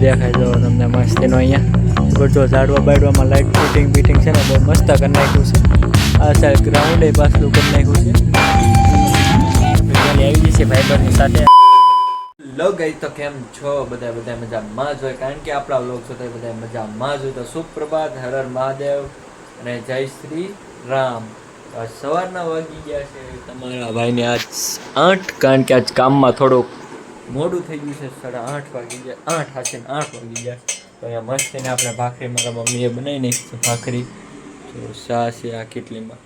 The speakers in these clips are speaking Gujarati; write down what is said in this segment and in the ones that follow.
દેખાય જો તમને મસ્તીનો અહીંયા જો ઝાડવા બાડવામાં લાઇટ ફિટિંગ છે ને બહુ મસ્ત કરી નાખ્યું છે. આ સાઈડ ગ્રાઉન્ડ એ પાછું કરી નાખ્યું છે. આવી જશે ભાઈબંધની સાથે. લો ગઈ તો કેમ છો બધા મજામાં જ હોય, કારણ કે આપણા વ્લોગ છો તો બધા મજામાં જ હોય. તો સુપ્રભાત, હર હર મહાદેવ અને જય શ્રી રામ. સવારના વાગી ગયા છે તમારા ભાઈને આજ 8, કારણ કે આજ કામમાં થોડુંક મોડું થઈ ગયું છે. 8:30 વાગી ગયા, 8 વાગી ગયા. તો અહીંયા મસ્ત એને આપણે ભાખરી મારા મમ્મીએ બનાવી નાખી છે ભાખરી. તો ચા છે આ કેટલીમાં.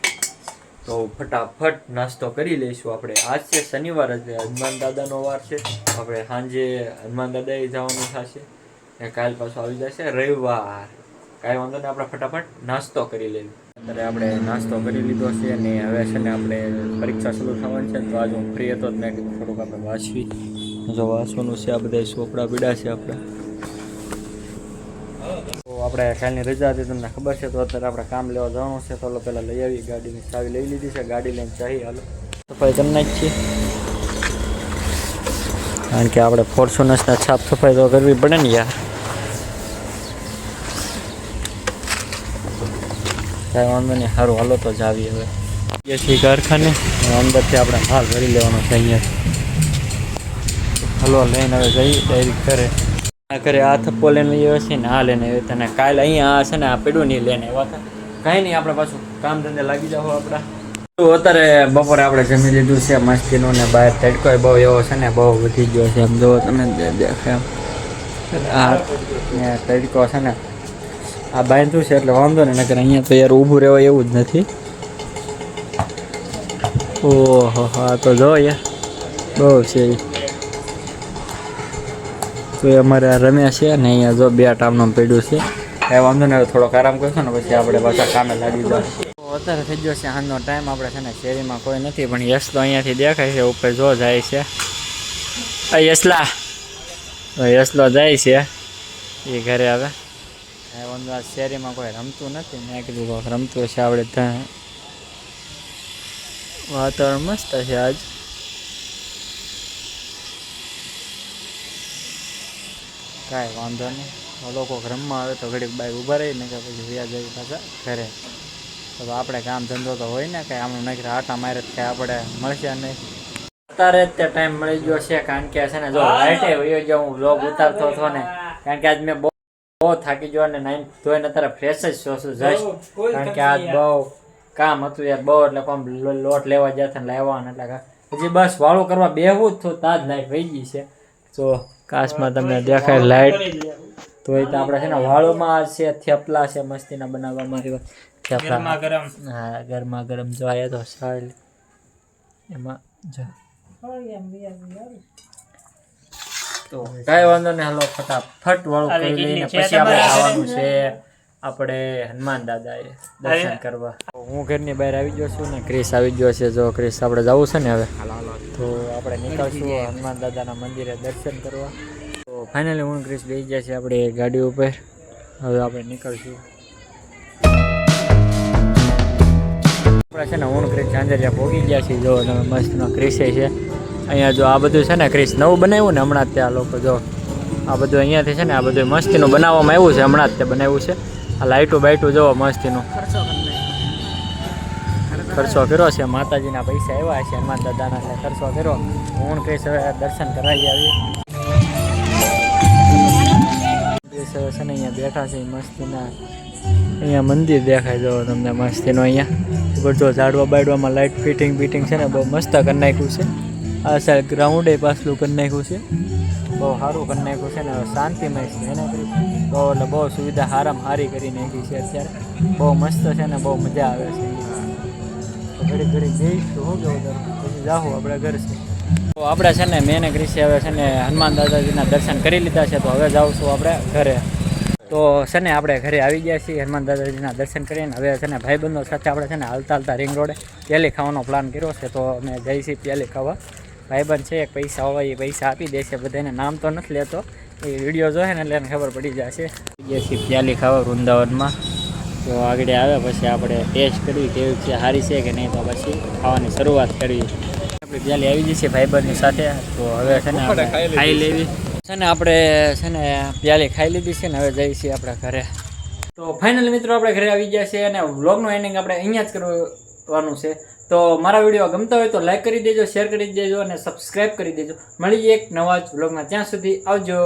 તો ફટાફટ નાસ્તો કરી લઈશું આપણે. આજ છે શનિવાર, જ હનુમાન દાદાનો વાર છે. આપણે સાંજે હનુમાન દાદાએ જવાનું થશે ને કાલ પાછો આવી જશે રવિવાર. કાંઈ વાંધો નહીં, આપણે ફટાફટ નાસ્તો કરી લઈએ. અત્યારે આપણે નાસ્તો કરી લીધો છે અને હવે છે ને આપણે પરીક્ષા શરૂ થવાની છે. તો આજે હું ફ્રી હતો જ મેં કીધું થોડુંક આપણે વાંચવી. જો વાંચવાનું છે, આ બધા ચોપડા પીડા છે આપણે. તો આપણે કાલની રજા હતી તમને ખબર છે. તો અત્યારે આપણે કામ લેવા જવાનું છે. તો પહેલાં લઈ આવી, ગાડીની ચાવી લઈ લીધી છે, ગાડી લઈને ચાહી હાલો સફાઈ કરી નાખીએ. કારણ કે આપણે ફોર્ચ્યુનર્સના સાફ સફાઈ તો કરવી પડે ને યાર. કાંઈ વાંધો નહીં, સારું હાલો તો જ આવીએ. હવે જઈએ છીએ કારખાને, અંદરથી આપણે માલ ભરી લેવાનો છે અહીંયા. હલવા લઈને હવે જઈએ ડાયરેક્ટ ઘરે. આ ઘરે આ થપ્પો લઈને લઈ આવ્યા છે ને આ લઈને આવ્યા હતા ને કાલે અહીંયા આ છે ને આ પેડું નહીં લઈને આવ્યા હતા. કાંઈ નહીં, આપણે પાછું કામ ધંધે લાગી જાવ આપણા. તો અત્યારે બપોરે આપણે જમી લીધું છે મસ્તીનું ને બહાર તડકો બહુ એવો છે ને બહુ વધી ગયો છે. એમ જો તમે દેખાય આ તડકો છે ને આ બાંધ્યું છે એટલે વાંધો ને, નકર અહીંયા તો યાર ઊભું રહેવાય એવું જ નથી. ઓહો હા તો જો યાર બહુ છે. તો એ અમારે આ રમ્યા છે ને અહીંયા જો 2 ટામનું પડ્યું છે. એ વાંધો ને થોડોક આરામ કરશો ને પછી આપણે પાછા કામે લાગી જાય. તો અત્યારે થઈ ગયો છે હાંજનો ટાઈમ. આપણે છે ને શેરીમાં કોઈ નથી, પણ યશ તો અહીંયાથી દેખાય છે ઉપર જો જાય છે. યશલા યશલો જાય છે એ ઘરે. હવે એ વાંધો આ શેરીમાં કોઈ રમતું નથી. મેં કીધું કોઈ રમતું છે આપણે ત્યાં. વાતાવરણ મસ્ત છે આજ. કાંઈ વાંધો નહીં, લોકો રમવા આવે તો ઘડીક બાઈક ઊભા રહી ને કે પછી વ્યાજ આવી પાછા ઘરે. તો આપણે કામ ધંધો તો હોય ને, કાંઈ આમનું નક્કી આટા મારે કાંઈ આપણે મળશે નહીં. અત્યારે જ તે ટાઈમ મળી ગયો છે, કારણ કે છે ને જો લાઇટે વયો ગયો. હું વ્લોગ ઉતારતો હતો ને, કારણ કે આજ મેં બહુ થાકી ગયો અને નાઈન ધોઈને અત્યારે ફ્રેશ જ છું જઈશ. કારણ કે આજ બહુ કામ હતું યાર, બહુ એટલે કોમ લોટ લેવા ગયા હતા ને લાવવાને એટલે હજી બસ વાળું કરવા બેહવું જ થયું તાજ લાઈટ વહી ગઈ છે. તો કાશમાં તમને દેખાય લાઈટ. તો એ તો આપણે છે ને વાળુમાં છે થેપલા છે મસ્તીના બનાવવામાં આવ્યા. થેપલા હા ગરમા ગરમ જો આયા તો સારી એમાં જો. તો કાંઈ વાંધો નહીં, હાલો ફટાફટ વાળું કરી લઈને પછી આપણે આવવાનું છે આપણે હનુમાન દાદાએ દર્શન કરવા. હું ઘરની બહાર આવી ગયો છું ને ક્રિસ આવી ગયો છે. જો ક્રિસ આપણે જવું છે ને હવે, તો આપણે નીકળશું હનુમાન દાદાના મંદિરે દર્શન કરવા. તો ફાઇનલી હું ક્રિસ બેસી ગયા છે આપણે ગાડી ઉપર. હવે આપણે નીકળશું. આપણે છે ને હું ક્રિસ ઝાંઝરિયા પહોંચી ગયા છીએ. જો તમે મસ્તનો ક્રિસે છે અહીંયા. જો આ બધું છે ને ક્રિસ નવું બનાવ્યું ને હમણાં જ ત્યાં લોકો જો આ બધું અહીંયાથી છે ને આ બધું મસ્તીનું બનાવવામાં આવ્યું છે. હમણાં જ તે બનાવ્યું છે. આ લાઇટું બાઇટું જોવો મસ્તીનું ખર્ચો કર્યો છે. માતાજીના પૈસા આવ્યા છે હનુમાન દાદાના એટલે ખર્ચો કર્યો. હું કહીશ હવે દર્શન કરાવી આવીએ. છે ને અહીંયા બેઠા છે મસ્તીના. અહીંયા મંદિર દેખાય જો તમને મસ્તીનું. અહીંયા ઉપર જો ઝાડવા બાડવામાં લાઇટ ફિટિંગ છે ને બહુ મસ્ત કરી નાખ્યું છે. આ સાઈડ ગ્રાઉન્ડ એ પાછલું કરી નાખ્યું છે. બહુ સારું કરી નાખ્યું છે ને શાંતિમય છે એને બહુ એટલે બહુ સુવિધા સારી કરી નાખી છે અત્યારે. બહુ મસ્ત છે ને બહુ મજા આવે છે. ઘડી જઈશું હું કેવું પછી જાઉં આપણે ઘર છે. તો આપણે છે ને મેને ક્રિસે હવે છે ને હનુમાન દાદાજીના દર્શન કરી લીધા છે. તો હવે જાઉં છું આપણે ઘરે. તો છે ને આપણે ઘરે આવી ગયા છીએ હનુમાન દાદાજીના દર્શન કરીને. હવે છે ને ભાઈબંધો સાથે આપણે છે ને હાલતા રિંગ રોડે પ્યાલી ખાવાનો પ્લાન કર્યો છે. તો અમે જઈ છીએ પ્યાલી ખાવા. ભાઈબંધ છે એક પૈસા હોય એ પૈસા આપી દેશે બધાને. નામ તો નથી લેતો, એ વિડીયો જોશે ને એટલે એને ખબર પડી જશે. જઈએ છીએ પ્યાલી ખાવા વૃંદાવનમાં. તો આગળ આવે પછી આપણે ટેસ્ટ કરવી કેવી છે, સારી છે કે નહીં. તો પછી ખાવાની શરૂઆત કરવી. આપણી પ્યાલી આવી જશે ભાઈબંધની સાથે. તો હવે છે ને આપણે ખાઈ લેવી. છે ને આપણે છે ને પ્યાલી ખાઈ લીધી છે ને હવે જઈએ છીએ આપણા ઘરે. તો ફાઇનલી મિત્રો આપણે ઘરે આવી ગયા છે અને વ્લોગનું એન્ડિંગ આપણે અહીંયા જ કરવાનું છે. તો મારા વિડીયો ગમતા હોય તો લાઈક કરી દેજો, શેર કરી દેજો અને સબસ્ક્રાઈબ કરી દેજો. મળીએ એક નવા જ વ્લોગમાં. ત્યાં સુધી આવજો.